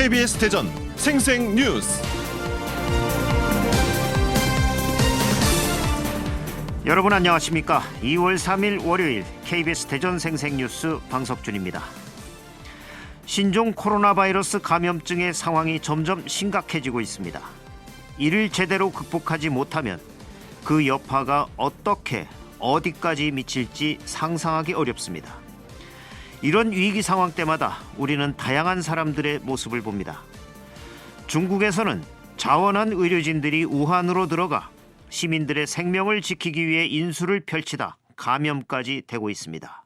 KBS 대전 생생뉴스. 여러분 안녕하십니까? 2월 3일 월요일 KBS 대전 생생뉴스 방석준입니다. 신종 코로나 바이러스 감염증의 상황이 점점 심각해지고 있습니다. 이를 제대로 극복하지 못하면 그 여파가 어떻게 어디까지 미칠지 상상하기 어렵습니다. 이런 위기 상황 때마다 우리는 다양한 사람들의 모습을 봅니다. 중국에서는 자원한 의료진들이 우한으로 들어가 시민들의 생명을 지키기 위해 인수를 펼치다 감염까지 되고 있습니다.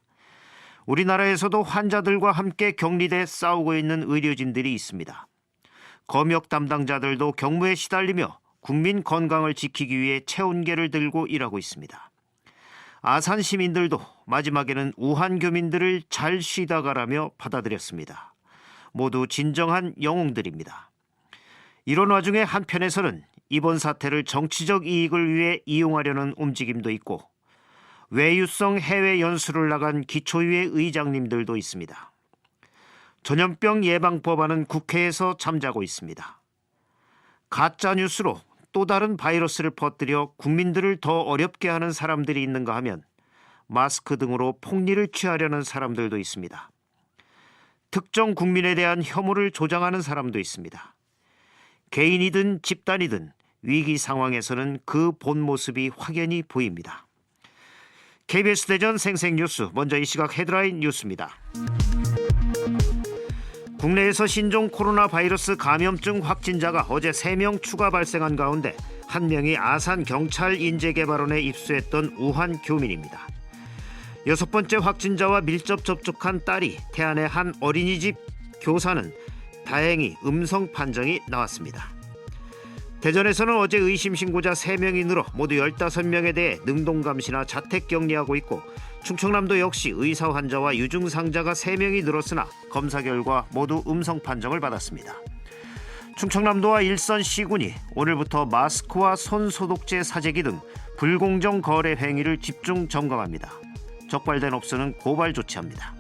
우리나라에서도 환자들과 함께 격리돼 싸우고 있는 의료진들이 있습니다. 검역 담당자들도 경무에 시달리며 국민 건강을 지키기 위해 체온계를 들고 일하고 있습니다. 아산 시민들도 마지막에는 우한 교민들을 잘 쉬다 가라며 받아들였습니다. 모두 진정한 영웅들입니다. 이런 와중에 한편에서는 이번 사태를 정치적 이익을 위해 이용하려는 움직임도 있고 외유성 해외 연수를 나간 기초의회 의장님들도 있습니다. 전염병 예방 법안은 국회에서 잠자고 있습니다. 가짜 뉴스로 또 다른 바이러스를 퍼뜨려 국민들을 더 어렵게 하는 사람들이 있는가 하면 마스크 등으로 폭리를 취하려는 사람들도 있습니다. 특정 국민에 대한 혐오를 조장하는 사람도 있습니다. 개인이든 집단이든 위기 상황에서는 그 본 모습이 확연히 보입니다. KBS 대전 생생뉴스, 먼저 이 시각 헤드라인 뉴스입니다. 국내에서 신종 코로나 바이러스 감염증 확진자가 어제 3명 추가 발생한 가운데 한 명이 아산 경찰 인재개발원에 입수했던 우한 교민입니다. 6번째 확진자와 밀접 접촉한 딸이 태안의 한 어린이집 교사는 다행히 음성 판정이 나왔습니다. 대전에서는 어제 의심 신고자 3명이 늘어 모두 15명에 대해 능동감시나 자택격리하고 있고 충청남도 역시 의사 환자와 유증상자가 3명이 늘었으나 검사 결과 모두 음성 판정을 받았습니다. 충청남도와 일선 시군이 오늘부터 마스크와 손소독제 사재기 등 불공정 거래 행위를 집중 점검합니다. 적발된 업소는 고발 조치합니다.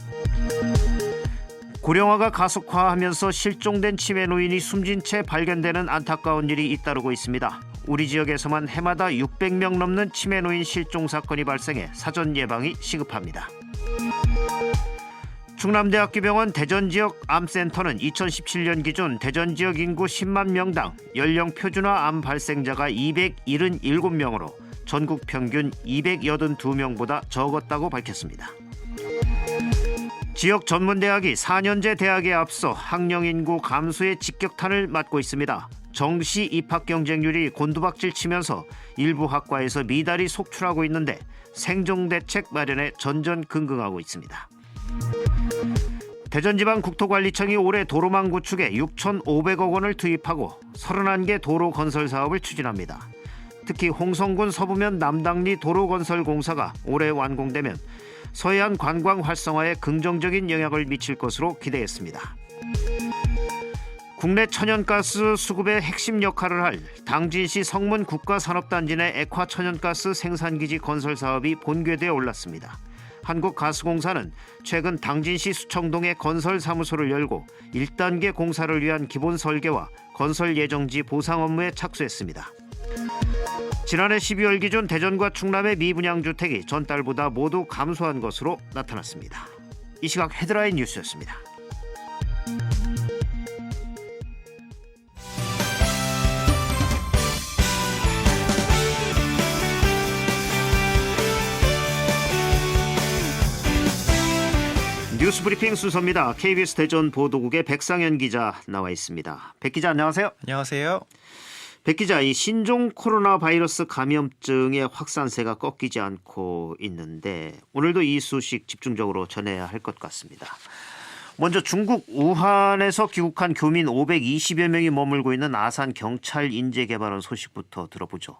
고령화가 가속화하면서 실종된 치매 노인이 숨진 채 발견되는 안타까운 일이 잇따르고 있습니다. 우리 지역에서만 해마다 600명 넘는 치매 노인 실종 사건이 발생해 사전 예방이 시급합니다. 충남대학교 병원 대전지역 암센터는 2017년 기준 대전지역 인구 10만 명당 연령 표준화 암 발생자가 277명으로 전국 평균 282명보다 적었다고 밝혔습니다. 지역 전문대학이 4년제 대학에 앞서 학령인구 감소의 직격탄을 맞고 있습니다. 정시 입학 경쟁률이 곤두박질 치면서 일부 학과에서 미달이 속출하고 있는데 생존대책 마련에 전전긍긍하고 있습니다. 대전지방국토관리청이 올해 도로망 구축에 6,500억 원을 투입하고 31개 도로 건설 사업을 추진합니다. 특히 홍성군 서부면 남당리 도로건설공사가 올해 완공되면 서해안 관광 활성화에 긍정적인 영향을 미칠 것으로 기대했습니다. 국내 천연가스 수급의 핵심 역할을 할 당진시 성문 국가산업단지 내 액화천연가스 생산기지 건설 사업이 본궤도에 올랐습니다. 한국가스공사는 최근 당진시 수청동에 건설 사무소를 열고 1단계 공사를 위한 기본 설계와 건설 예정지 보상 업무에 착수했습니다. 지난해 12월 기준 대전과 충남의 미분양 주택이 전달보다 모두 감소한 것으로 나타났습니다. 이 시각 헤드라인 뉴스였습니다. 뉴스브리핑 순서입니다. KBS 대전 보도국의 백상현 기자 나와 있습니다. 백 기자 안녕하세요. 안녕하세요. 백 기자, 이 신종 코로나 바이러스 감염증의 확산세가 꺾이지 않고 있는데 오늘도 이 소식 집중적으로 전해야 할 것 같습니다. 먼저 중국 우한에서 귀국한 교민 520여 명이 머물고 있는 아산 경찰 인재개발원 소식부터 들어보죠.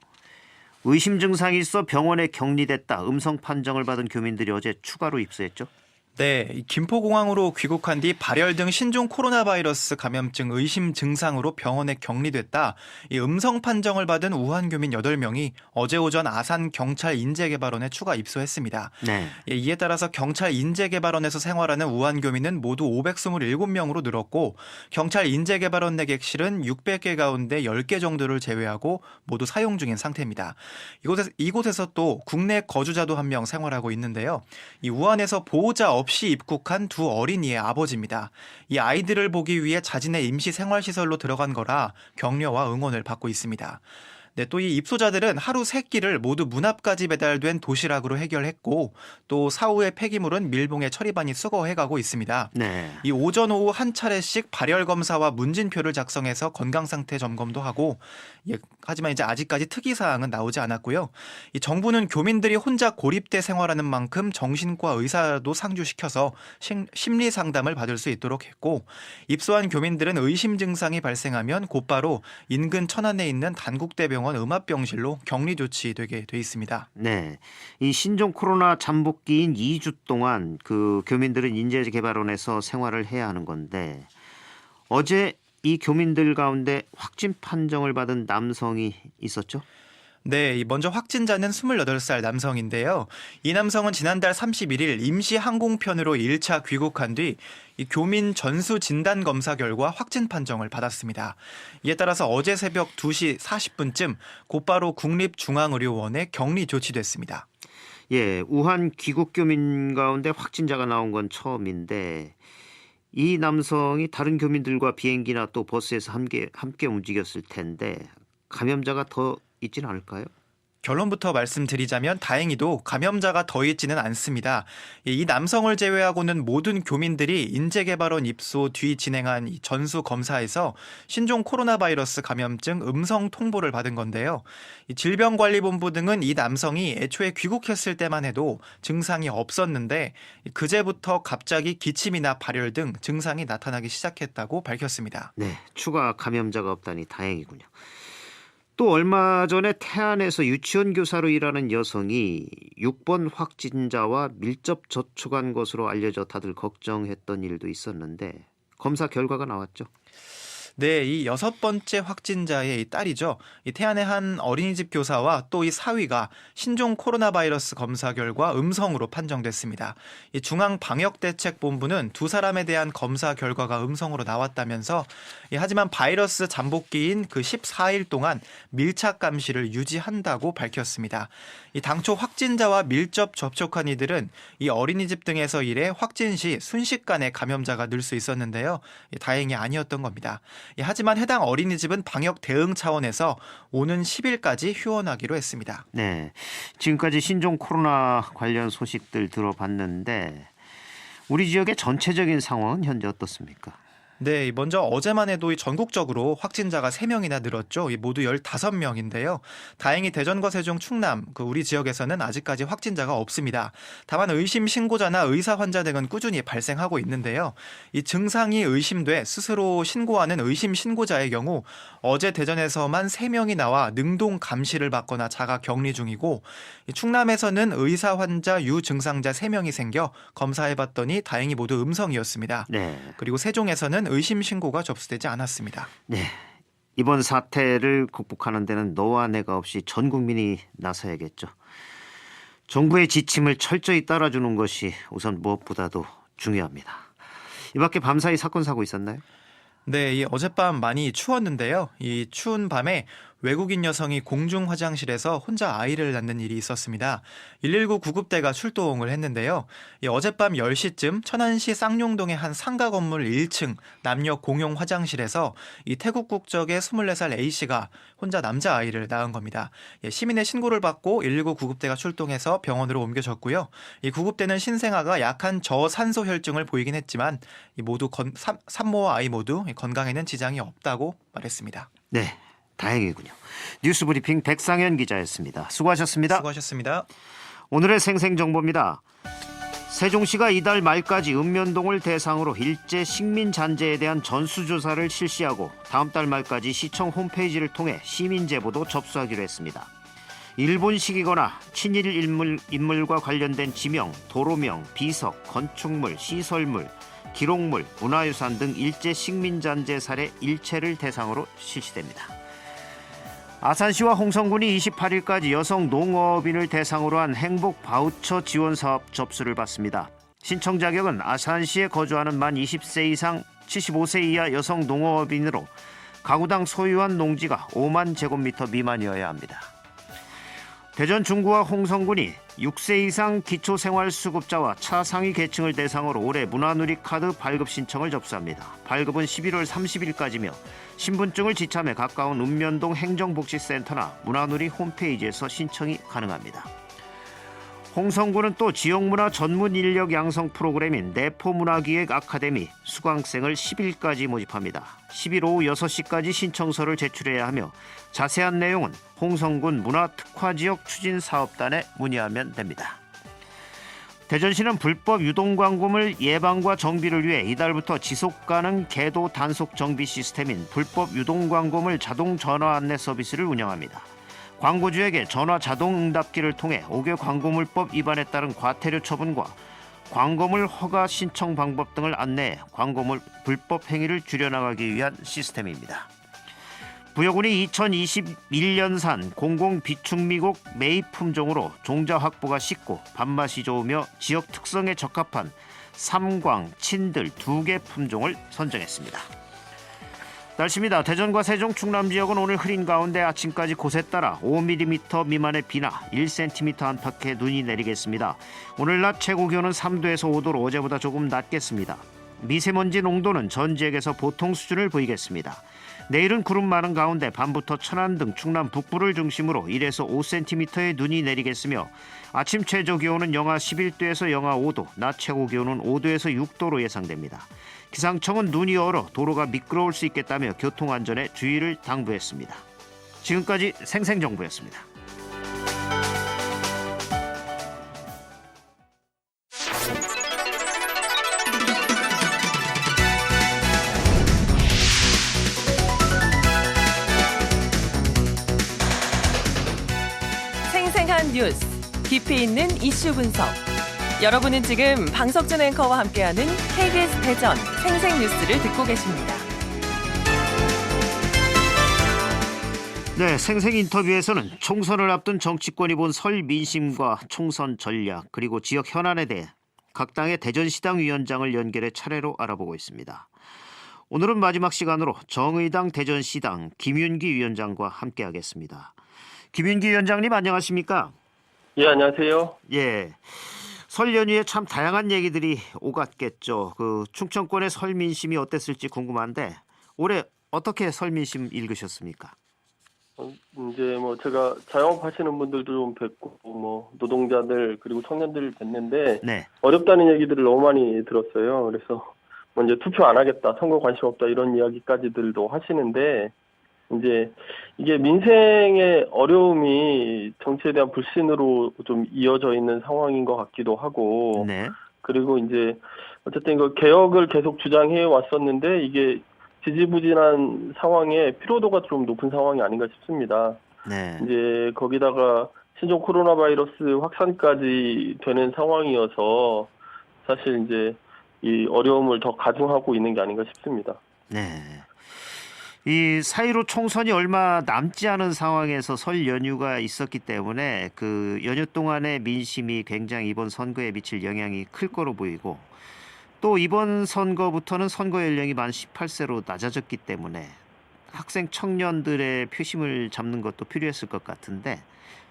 의심 증상이 있어 병원에 격리됐다 음성 판정을 받은 교민들이 어제 추가로 입소했죠? 네, 이 김포공항으로 귀국한 뒤 발열 등 신종 코로나 바이러스 감염증 의심 증상으로 병원에 격리됐다. 이 음성 판정을 받은 우한 교민 8명이 어제 오전 아산 경찰 인재개발원에 추가 입소했습니다. 네. 이에 따라서 경찰 인재개발원에서 생활하는 우한 교민은 모두 527명으로 늘었고 경찰 인재개발원 내 객실은 600개 가운데 10개 정도를 제외하고 모두 사용 중인 상태입니다. 이곳에서 또 국내 거주자도 한 명 생활하고 있는데요. 이 우한에서 보호자 없이 입국한 두 어린이의 아버지입니다. 이 아이들을 보기 위해 자진의 임시 생활시설로 들어간 거라 격려와 응원을 받고 있습니다. 네, 또 이 입소자들은 하루 3끼를 모두 문 앞까지 배달된 도시락으로 해결했고 또 사후의 폐기물은 밀봉에 처리반이 수거해가고 있습니다. 네. 이 오전 오후 한 차례씩 발열 검사와 문진표를 작성해서 건강 상태 점검도 하고 하지만 이제 아직까지 특이 사항은 나오지 않았고요. 이 정부는 교민들이 혼자 고립돼 생활하는 만큼 정신과 의사도 상주시켜서 심리 상담을 받을 수 있도록 했고 입소한 교민들은 의심 증상이 발생하면 곧바로 인근 천안에 있는 단국대병원 음압병실로 격리 조치되게 돼 있습니다. 네. 이 신종 코로나 잠복기인 2주 동안 그 교민들은 인재개발원에서 생활을 해야 하는 건데 어제 이 교민들 가운데 확진 판정을 받은 남성이 있었죠? 네, 먼저 확진자는 28살 남성인데요. 이 남성은 지난달 31일 임시 항공편으로 1차 귀국한 뒤 이 교민 전수 진단 검사 결과 확진 판정을 받았습니다. 이에 따라서 어제 새벽 2시 40분쯤 곧바로 국립중앙의료원에 격리 조치됐습니다. 예, 우한 귀국 교민 가운데 확진자가 나온 건 처음인데 이 남성이 다른 교민들과 비행기나 또 버스에서 함께 움직였을 텐데 감염자가 더 있지는 않을까요? 결론부터 말씀드리자면 다행히도 감염자가 더 있지는 않습니다. 이 남성을 제외하고는 모든 교민들이 인재개발원 입소 뒤 진행한 이 전수 검사에서 신종 코로나 바이러스 감염증 음성 통보를 받은 건데요. 이 질병관리본부 등은 이 남성이 애초에 귀국했을 때만 해도 증상이 없었는데 그제부터 갑자기 기침이나 발열 등 증상이 나타나기 시작했다고 밝혔습니다. 네, 추가 감염자가 없다니 다행이군요. 또 얼마 전에 태안에서 유치원 교사로 일하는 여성이 6번 확진자와 밀접 접촉한 것으로 알려져 다들 걱정했던 일도 있었는데 검사 결과가 나왔죠. 네, 이 6번째 확진자의 이 딸이죠. 이 태안의 한 어린이집 교사와 또 이 사위가 신종 코로나 바이러스 검사 결과 음성으로 판정됐습니다. 이 중앙방역대책본부는 두 사람에 대한 검사 결과가 음성으로 나왔다면서 하지만 바이러스 잠복기인 그 14일 동안 밀착 감시를 유지한다고 밝혔습니다. 이 당초 확진자와 밀접 접촉한 이들은 이 어린이집 등에서 일해 확진 시 순식간에 감염자가 늘 수 있었는데요. 다행히 아니었던 겁니다. 하지만 해당 어린이집은 방역 대응 차원에서 오는 10일까지 휴원하기로 했습니다. 네, 지금까지 신종 코로나 관련 소식들 들어봤는데 우리 지역의 전체적인 상황은 현재 어떻습니까? 네, 먼저 어제만 해도 전국적으로 확진자가 3명이나 늘었죠. 모두 15명인데요. 다행히 대전과 세종, 충남, 우리 지역에서는 아직까지 확진자가 없습니다. 다만 의심 신고자나 의사 환자 등은 꾸준히 발생하고 있는데요. 이 증상이 의심돼 스스로 신고하는 의심 신고자의 경우 어제 대전에서만 3명이 나와 능동 감시를 받거나 자가 격리 중이고 충남에서는 의사 환자 유증상자 3명이 생겨 검사해봤더니 다행히 모두 음성이었습니다. 네. 그리고 세종에서는 의심 신고가 접수되지 않았습니다. 네, 이번 사태를 극복하는 데는 너와 내가 없이 전 국민이 나서야겠죠. 정부의 지침을 철저히 따라주는 것이 우선 무엇보다도 중요합니다. 이 밖에 밤사이 사건 사고 있었나요? 네, 어젯밤 많이 추웠는데요. 이 추운 밤에 외국인 여성이 공중 화장실에서 혼자 아이를 낳는 일이 있었습니다. 119 구급대가 출동을 했는데요. 어젯밤 10시쯤 천안시 쌍용동의 한 상가 건물 1층 남녀 공용 화장실에서 이 태국 국적의 24살 A씨가 혼자 남자아이를 낳은 겁니다. 시민의 신고를 받고 119 구급대가 출동해서 병원으로 옮겨졌고요. 이 구급대는 신생아가 약한 저산소 혈증을 보이긴 했지만 모두 산모와 아이 모두 건강에는 지장이 없다고 말했습니다. 네, 다행이군요. 뉴스브리핑 백상현 기자였습니다. 수고하셨습니다. 수고하셨습니다. 오늘의 생생정보입니다. 세종시가 이달 말까지 읍면동을 대상으로 일제 식민잔재에 대한 전수조사를 실시하고 다음 달 말까지 시청 홈페이지를 통해 시민제보도 접수하기로 했습니다. 일본식이거나 친일 인물과 관련된 지명, 도로명, 비석, 건축물, 시설물, 기록물, 문화유산 등 일제 식민잔재 사례 일체를 대상으로 실시됩니다. 아산시와 홍성군이 28일까지 여성 농업인을 대상으로 한 행복 바우처 지원 사업 접수를 받습니다. 신청 자격은 아산시에 거주하는 만 20세 이상 75세 이하 여성 농업인으로 가구당 소유한 농지가 5만 제곱미터 미만이어야 합니다. 대전 중구와 홍성군이 6세 이상 기초생활수급자와 차상위 계층을 대상으로 올해 문화누리 카드 발급 신청을 접수합니다. 발급은 11월 30일까지며 신분증을 지참해 가까운 읍면동 행정복지센터나 문화누리 홈페이지에서 신청이 가능합니다. 홍성군은 또 지역문화 전문 인력 양성 프로그램인 내포문화기획 아카데미 수강생을 10일까지 모집합니다. 10일 오후 6시까지 신청서를 제출해야 하며 자세한 내용은 홍성군 문화특화지역 추진사업단에 문의하면 됩니다. 대전시는 불법 유동광고물 예방과 정비를 위해 이달부터 지속가능 계도 단속 정비 시스템인 불법 유동광고물 자동 전화 안내 서비스를 운영합니다. 광고주에게 전화 자동 응답기를 통해 5개 광고물법 위반에 따른 과태료 처분과 광고물 허가 신청 방법 등을 안내해 광고물 불법 행위를 줄여나가기 위한 시스템입니다. 부여군이 2021년산 공공 비축미국 매입 품종으로 종자 확보가 쉽고 밥맛이 좋으며 지역 특성에 적합한 삼광, 친들 2개 품종을 선정했습니다. 날씨입니다. 대전과 세종, 충남 지역은 오늘 흐린 가운데 아침까지 곳에 따라 5mm 미만의 비나 1cm 안팎의 눈이 내리겠습니다. 오늘 낮 최고 기온은 3도에서 5도로 어제보다 조금 낮겠습니다. 미세먼지 농도는 전 지역에서 보통 수준을 보이겠습니다. 내일은 구름 많은 가운데 밤부터 천안 등 충남 북부를 중심으로 1에서 5cm의 눈이 내리겠으며 아침 최저 기온은 영하 11도에서 영하 5도, 낮 최고 기온은 5도에서 6도로 예상됩니다. 기상청은 눈이 얼어 도로가 미끄러울 수 있겠다며 교통안전에 주의를 당부했습니다. 지금까지 생생정보였습니다. 생생한 뉴스, 깊이 있는 이슈 분석. 여러분은 지금 방석준 앵커와 함께하는 KBS 대전 생생뉴스를 듣고 계십니다. 네, 생생 인터뷰에서는 총선을 앞둔 정치권이 본 설 민심과 총선 전략 그리고 지역 현안에 대해 각 당의 대전시당 위원장을 연결해 차례로 알아보고 있습니다. 오늘은 마지막 시간으로 정의당 대전시당 김윤기 위원장과 함께하겠습니다. 김윤기 위원장님 안녕하십니까? 예, 안녕하세요. 예. 설 연휴에 참 다양한 얘기들이 오갔겠죠. 그 충청권의 설 민심이 어땠을지 궁금한데 올해 어떻게 설 민심 읽으셨습니까? 이제 제가 자영업 하시는 분들도 좀 뵙고 노동자들 그리고 청년들을 뵀는데 네. 어렵다는 얘기들을 너무 많이 들었어요. 그래서 이제 투표 안 하겠다, 선거 관심 없다 이런 이야기까지들도 하시는데 이제 이게 민생의 어려움이 정치에 대한 불신으로 좀 이어져 있는 상황인 것 같기도 하고, 네. 그리고 이제 어쨌든 이거 개혁을 계속 주장해 왔었는데 이게 지지부진한 상황에 피로도가 좀 높은 상황이 아닌가 싶습니다. 네. 이제 거기다가 신종 코로나 바이러스 확산까지 되는 상황이어서 사실 이제 이 어려움을 더 가중하고 있는 게 아닌가 싶습니다. 네. 이 사이로 총선이 얼마 남지 않은 상황에서 설 연휴가 있었기 때문에 그 연휴 동안의 민심이 굉장히 이번 선거에 미칠 영향이 클 거로 보이고 또 이번 선거부터는 선거 연령이 만 18세로 낮아졌기 때문에 학생 청년들의 표심을 잡는 것도 필요했을 것 같은데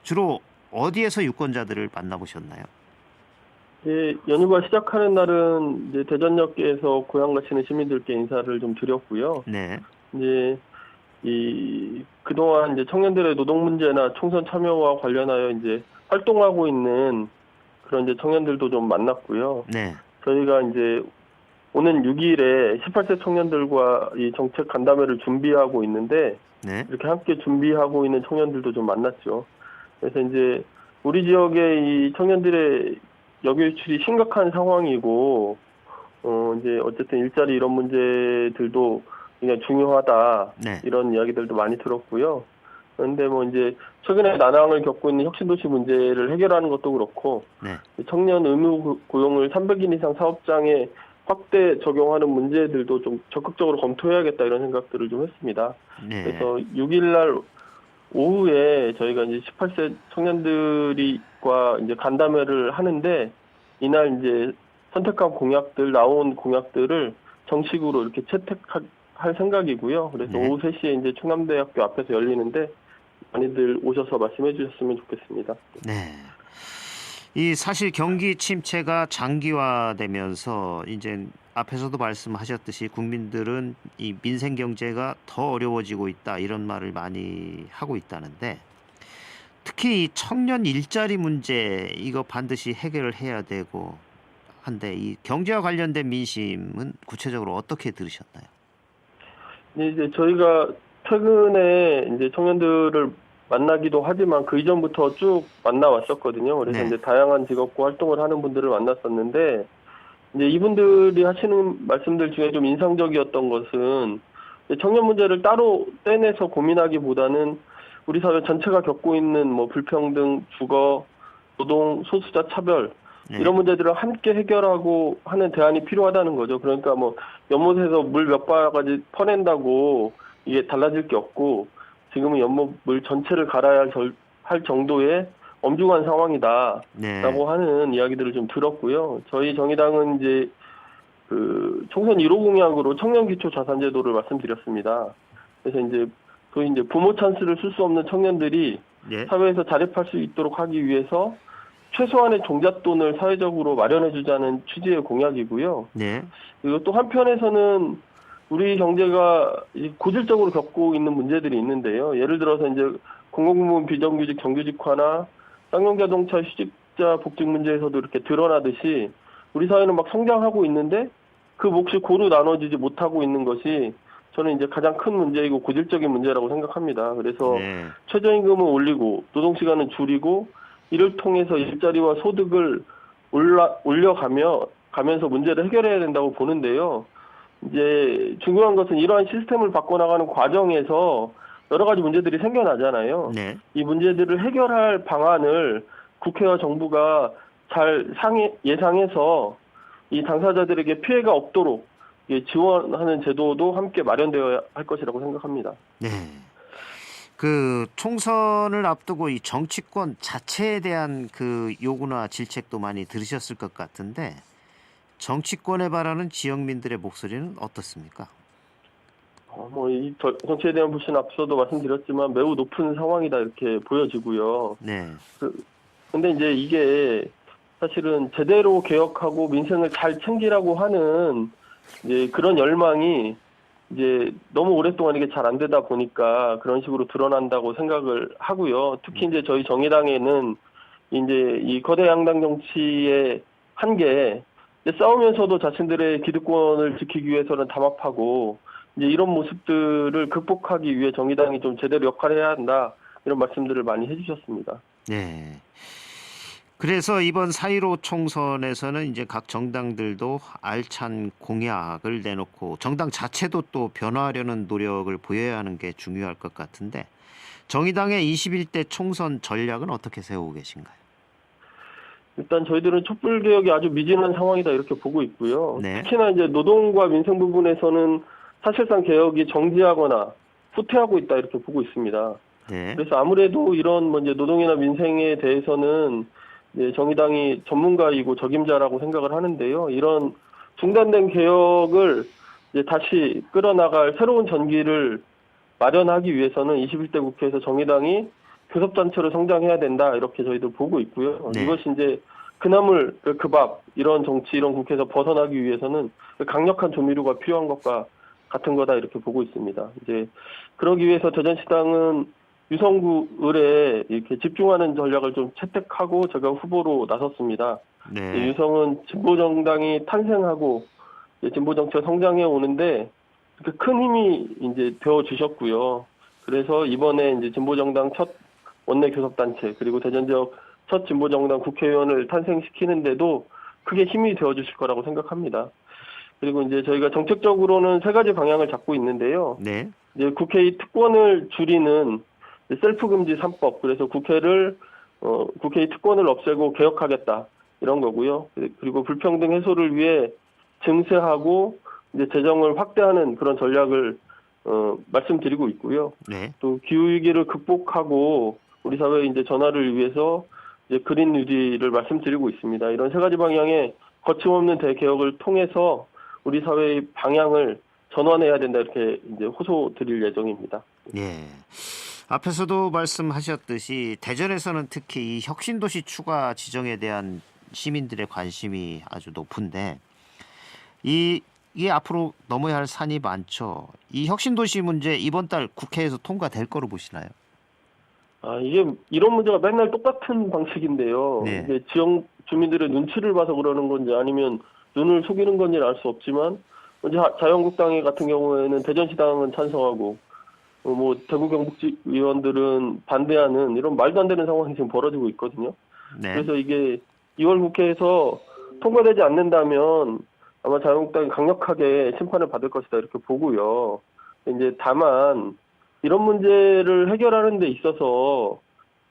주로 어디에서 유권자들을 만나보셨나요? 예, 연휴가 시작하는 날은 이제 대전역에서 고향 가시는 시민들께 인사를 좀 드렸고요. 네. 이제 그동안 이제 청년들의 노동 문제나 총선 참여와 관련하여 이제 활동하고 있는 그런 이제 청년들도 좀 만났고요. 네. 저희가 이제 오는 6일에 18세 청년들과 이 정책 간담회를 준비하고 있는데 네. 이렇게 함께 준비하고 있는 청년들도 좀 만났죠. 그래서 이제 우리 지역의 이 청년들의 역유출이 심각한 상황이고, 이제 어쨌든 일자리 이런 문제들도 굉장히 중요하다. 네. 이런 이야기들도 많이 들었고요. 그런데 이제 최근에 난항을 겪고 있는 혁신도시 문제를 해결하는 것도 그렇고 네. 청년 의무 고용을 300인 이상 사업장에 확대 적용하는 문제들도 좀 적극적으로 검토해야겠다 이런 생각들을 좀 했습니다. 네. 그래서 6일 날 오후에 저희가 이제 18세 청년들이과 이제 간담회를 하는데 이날 이제 선택한 공약들 나온 공약들을 정식으로 이렇게 채택할 생각이고요. 그래서 네. 오후 3시에 이제 충남대학교 앞에서 열리는데 많이들 오셔서 말씀해 주셨으면 좋겠습니다. 네. 이 사실 경기 침체가 장기화되면서 이제 앞에서도 말씀하셨듯이 국민들은 이 민생 경제가 더 어려워지고 있다 이런 말을 많이 하고 있다는데 특히 이 청년 일자리 문제 이거 반드시 해결을 해야 되고 한데 이 경제와 관련된 민심은 구체적으로 어떻게 들으셨나요? 네, 이제 저희가 최근에 이제 청년들을 만나기도 하지만 그 이전부터 쭉 만나왔었거든요. 그래서 네. 이제 다양한 직업과 활동을 하는 분들을 만났었는데 이제 이분들이 하시는 말씀들 중에 좀 인상적이었던 것은 청년 문제를 따로 떼내서 고민하기보다는 우리 사회 전체가 겪고 있는 뭐 불평등, 주거, 노동, 소수자 차별 네. 이런 문제들을 함께 해결하고 하는 대안이 필요하다는 거죠. 그러니까 뭐 연못에서 물 몇 바가지 퍼낸다고 이게 달라질 게 없고 지금은 연못 물 전체를 갈아야 할 정도의 엄중한 상황이다라고 네. 하는 이야기들을 좀 들었고요. 저희 정의당은 이제 그 총선 1호 공약으로 청년기초자산제도를 말씀드렸습니다. 그래서 이제 소위 이제 부모 찬스를 쓸 수 없는 청년들이 네. 사회에서 자립할 수 있도록 하기 위해서 최소한의 종잣돈을 사회적으로 마련해주자는 취지의 공약이고요. 네. 그리고 또 한편에서는 우리 경제가 고질적으로 겪고 있는 문제들이 있는데요. 예를 들어서 이제 공공부문 비정규직 정규직화나 쌍용자동차 휴직자 복직 문제에서도 이렇게 드러나듯이 우리 사회는 막 성장하고 있는데 그 몫이 고루 나눠지지 못하고 있는 것이 저는 이제 가장 큰 문제이고 고질적인 문제라고 생각합니다. 그래서 네. 최저임금을 올리고 노동시간을 줄이고 이를 통해서 일자리와 소득을 올려가면서 문제를 해결해야 된다고 보는데요. 이제 중요한 것은 이러한 시스템을 바꿔나가는 과정에서 여러 가지 문제들이 생겨나잖아요. 네. 이 문제들을 해결할 방안을 국회와 정부가 잘 예상해서 이 당사자들에게 피해가 없도록 지원하는 제도도 함께 마련되어야 할 것이라고 생각합니다. 네. 그 총선을 앞두고 이 정치권 자체에 대한 그 요구나 질책도 많이 들으셨을 것 같은데 정치권에 바라는 지역민들의 목소리는 어떻습니까? 이 정치에 대한 불신은 앞서도 말씀드렸지만 매우 높은 상황이다 이렇게 보여지고요. 네. 근데 이제 이게 사실은 제대로 개혁하고 민생을 잘 챙기라고 하는 이제 그런 열망이 이제 너무 오랫동안 이게 잘 안 되다 보니까 그런 식으로 드러난다고 생각을 하고요. 특히 이제 저희 정의당에는 이제 이 거대 양당 정치의 한계, 싸우면서도 자신들의 기득권을 지키기 위해서는 담합하고 이제 이런 모습들을 극복하기 위해 정의당이 좀 제대로 역할을 해야 한다 이런 말씀들을 많이 해주셨습니다. 네. 그래서 이번 4.15 총선에서는 이제 각 정당들도 알찬 공약을 내놓고 정당 자체도 또 변화하려는 노력을 보여야 하는 게 중요할 것 같은데 정의당의 21대 총선 전략은 어떻게 세우고 계신가요? 일단 저희들은 촛불 개혁이 아주 미진한 상황이다 이렇게 보고 있고요. 네. 특히나 이제 노동과 민생 부분에서는 사실상 개혁이 정지하거나 후퇴하고 있다 이렇게 보고 있습니다. 네. 그래서 아무래도 이런 이제 노동이나 민생에 대해서는 정의당이 전문가이고 적임자라고 생각을 하는데요. 이런 중단된 개혁을 이제 다시 끌어나갈 새로운 전기를 마련하기 위해서는 21대 국회에서 정의당이 교섭단체로 성장해야 된다 이렇게 저희들 보고 있고요. 네. 이것이 이제 그나물 그 밥 이런 정치 이런 국회에서 벗어나기 위해서는 강력한 조미료가 필요한 것과 같은 거다 이렇게 보고 있습니다. 이제 그러기 위해서 대전시당은 유성구 을에 이렇게 집중하는 전략을 좀 채택하고 제가 후보로 나섰습니다. 네. 유성은 진보정당이 탄생하고 진보정치가 성장해 오는데 큰 힘이 이제 되어 주셨고요. 그래서 이번에 이제 진보정당 첫 원내 교섭단체 그리고 대전 지역 첫 진보정당 국회의원을 탄생시키는데도 크게 힘이 되어 주실 거라고 생각합니다. 그리고 이제 저희가 정책적으로는 3가지 방향을 잡고 있는데요. 네. 이제 국회의 특권을 줄이는 셀프 금지 3법, 그래서 국회의 특권을 없애고 개혁하겠다 이런 거고요. 그리고 불평등 해소를 위해 증세하고 이제 재정을 확대하는 그런 전략을 말씀드리고 있고요. 네. 또 기후 위기를 극복하고 우리 사회의 이제 전환을 위해서 이제 그린 뉴딜을 말씀드리고 있습니다. 이런 세 가지 방향의 거침없는 대개혁을 통해서 우리 사회의 방향을 전환해야 된다 이렇게 이제 호소드릴 예정입니다. 예. 앞에서도 말씀하셨듯이 대전에서는 특히 이 혁신도시 추가 지정에 대한 시민들의 관심이 아주 높은데 이게 앞으로 넘어야 할 산이 많죠. 이 혁신도시 문제 이번 달 국회에서 통과될 거로 보시나요? 이게 이런 문제가 맨날 똑같은 방식인데요. 네. 이게 지역 주민들의 눈치를 봐서 그러는 건지 아니면 눈을 속이는 건지는 알 수 없지만 이제 자유한국당 같은 경우에는 대전시당은 찬성하고 뭐 대구 경북지 의원들은 반대하는 이런 말도 안 되는 상황이 지금 벌어지고 있거든요. 네. 그래서 이게 2월 국회에서 통과되지 않는다면 아마 자유한국당이 강력하게 심판을 받을 것이다 이렇게 보고요. 이제 다만 이런 문제를 해결하는 데 있어서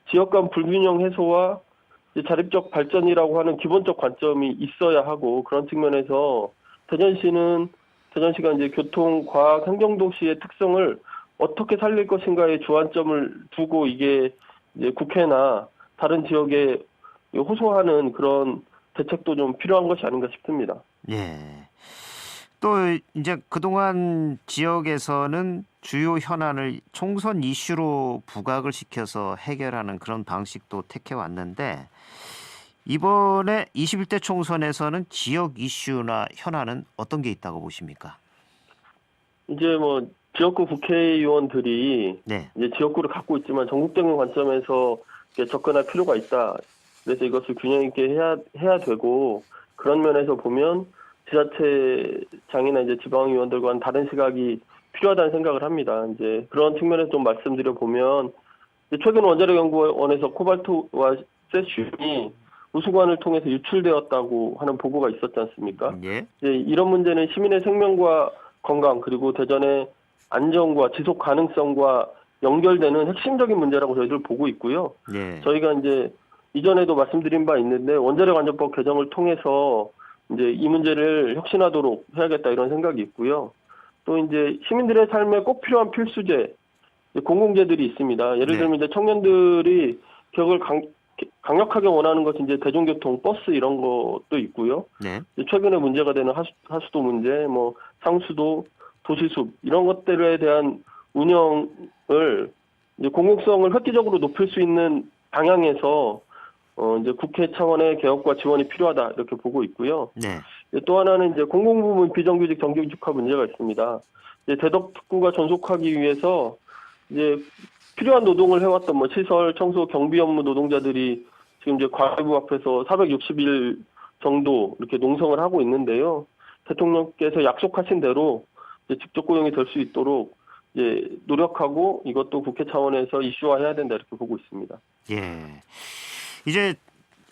지역 간 불균형 해소와 자립적 발전이라고 하는 기본적 관점이 있어야 하고 그런 측면에서 대전시가 이제 교통, 과학, 행정도시의 특성을 어떻게 살릴 것인가에 주안점을 두고 이게 이제 국회나 다른 지역에 호소하는 그런 대책도 좀 필요한 것이 아닌가 싶습니다. 예. 또 이제 그동안 지역에서는 주요 현안을 총선 이슈로 부각을 시켜서 해결하는 그런 방식도 택해 왔는데 이번에 21대 총선에서는 지역 이슈나 현안은 어떤 게 있다고 보십니까? 이제 뭐 지역구 국회의원들이 네. 이제 지역구를 갖고 있지만 전국적인 관점에서 접근할 필요가 있다. 그래서 이것을 균형 있게 해야 되고 그런 면에서 보면 지자체장이나 이제 지방의원들과는 다른 시각이 필요하다는 생각을 합니다. 이제 그런 측면에서 좀 말씀드려 보면 최근 원자력 연구원에서 코발트와 세슘이 우수관을 통해서 유출되었다고 하는 보고가 있었지 않습니까? 예. 이제 이런 문제는 시민의 생명과 건강 그리고 대전의 안정과 지속 가능성과 연결되는 핵심적인 문제라고 저희들 보고 있고요. 예. 저희가 이제 이전에도 말씀드린 바 있는데 원자력 안전법 개정을 통해서 이제 이 문제를 혁신하도록 해야겠다 이런 생각이 있고요. 또 이제 시민들의 삶에 꼭 필요한 필수제 공공재들이 있습니다. 예를 네. 들면 이제 청년들이 기억을 강력하게 원하는 것이 이제 대중교통, 버스 이런 것도 있고요. 네. 최근에 문제가 되는 하수도 문제, 뭐 상수도, 도시숲 이런 것들에 대한 운영을 이제 공공성을 획기적으로 높일 수 있는 방향에서 이제 국회 차원의 개혁과 지원이 필요하다 이렇게 보고 있고요. 네. 또 하나는 이제 공공부문 비정규직 정규직화 문제가 있습니다. 이제 대덕특구가 존속하기 위해서 이제 필요한 노동을 해왔던 뭐 시설, 청소, 경비 업무 노동자들이 지금 이제 과외부 앞에서 460일 정도 이렇게 농성을 하고 있는데요. 대통령께서 약속하신 대로 이제 직접 고용이 될 수 있도록 이제 노력하고 이것도 국회 차원에서 이슈화해야 된다 이렇게 보고 있습니다. 예. 이제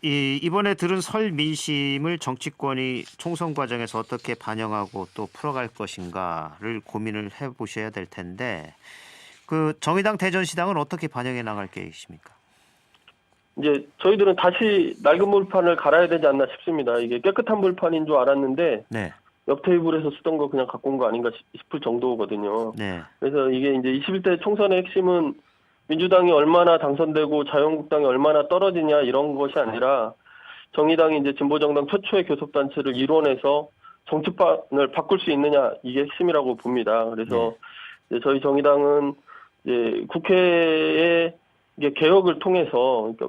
이번에 들은 설 민심을 정치권이 총선 과정에서 어떻게 반영하고 또 풀어갈 것인가를 고민을 해보셔야 될 텐데 그 정의당 대전시당은 어떻게 반영해 나갈 계획이십니까? 이제 저희들은 다시 낡은 물판을 갈아야 되지 않나 싶습니다. 이게 깨끗한 물판인 줄 알았는데 네. 옆 테이블에서 쓰던 거 그냥 갖고 온 거 아닌가 싶을 정도거든요. 네. 그래서 이게 이제 21대 총선의 핵심은 민주당이 얼마나 당선되고 자유한국당이 얼마나 떨어지냐 이런 것이 아니라 정의당이 이제 진보정당 최초의 교섭단체를 이뤄내서 정치판을 바꿀 수 있느냐 이게 핵심이라고 봅니다. 그래서 이제 저희 정의당은 이제 국회의 이게 개혁을 통해서 그러니까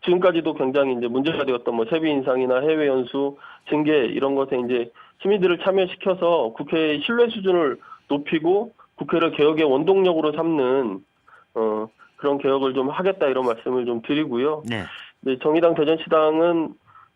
지금까지도 굉장히 이제 문제가 되었던 뭐 세비 인상이나 해외 연수, 징계 이런 것에 이제 시민들을 참여시켜서 국회의 신뢰 수준을 높이고 국회를 개혁의 원동력으로 삼는 그런 개혁을 좀 하겠다 이런 말씀을 좀 드리고요. 네. 네, 정의당 대전시당은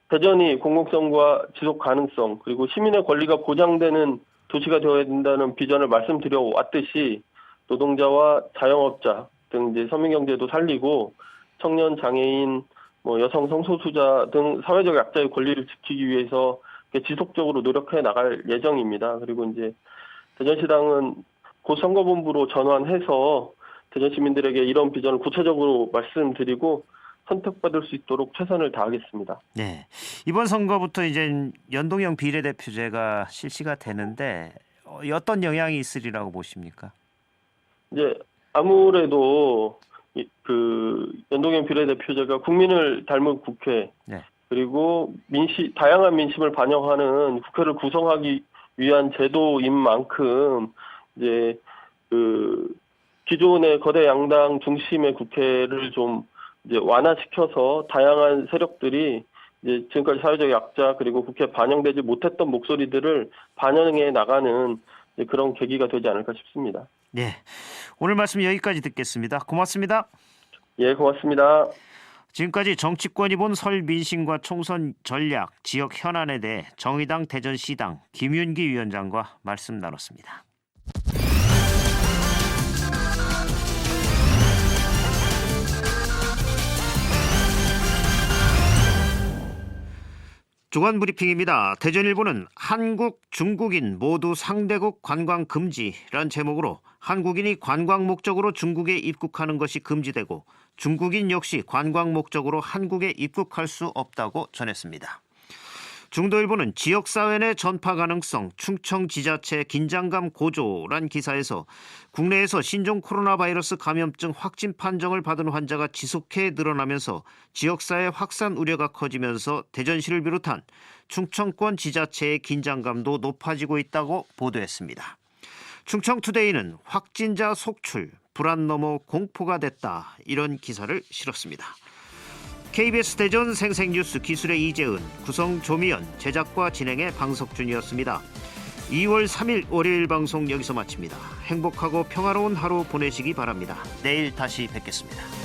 대전이 공공성과 지속 가능성 그리고 시민의 권리가 보장되는 도시가 되어야 된다는 비전을 말씀드려 왔듯이 노동자와 자영업자 등 이제 서민경제도 살리고 청년, 장애인, 뭐 여성 성소수자 등 사회적 약자의 권리를 지키기 위해서 지속적으로 노력해 나갈 예정입니다. 그리고 이제 대전시당은 곧 선거본부로 전환해서 대전 시민들에게 이런 비전을 구체적으로 말씀드리고 선택받을 수 있도록 최선을 다하겠습니다. 네. 이번 선거부터 이제 연동형 비례대표제가 실시가 되는데 어떤 영향이 있으리라고 보십니까? 이제 아무래도 그 연동형 비례대표제가 국민을 닮은 국회 네. 그리고 다양한 민심을 반영하는 국회를 구성하기 위한 제도인 만큼 이제 그 기존의 거대 양당 중심의 국회를 좀 이제 완화시켜서 다양한 세력들이 이제 지금까지 사회적 약자 그리고 국회에 반영되지 못했던 목소리들을 반영해 나가는 그런 계기가 되지 않을까 싶습니다. 네. 오늘 말씀 여기까지 듣겠습니다. 고맙습니다. 예, 고맙습니다. 지금까지 정치권이 본 설 민심과 총선 전략, 지역 현안에 대해 정의당 대전시당 김윤기 위원장과 말씀 나눴습니다. 주간 브리핑입니다. 대전일보는 한국, 중국인 모두 상대국 관광 금지란 제목으로 한국인이 관광 목적으로 중국에 입국하는 것이 금지되고 중국인 역시 관광 목적으로 한국에 입국할 수 없다고 전했습니다. 중도일보는 지역사회 내 전파 가능성, 충청지자체 긴장감 고조란 기사에서 국내에서 신종 코로나 바이러스 감염증 확진 판정을 받은 환자가 지속해 늘어나면서 지역사회 확산 우려가 커지면서 대전시를 비롯한 충청권 지자체의 긴장감도 높아지고 있다고 보도했습니다. 충청투데이는 확진자 속출, 불안 넘어 공포가 됐다 이런 기사를 실었습니다. KBS 대전 생생뉴스 기술의 이재은, 구성 조미연, 제작과 진행의 방석준이었습니다. 2월 3일 월요일 방송 여기서 마칩니다. 행복하고 평화로운 하루 보내시기 바랍니다. 내일 다시 뵙겠습니다.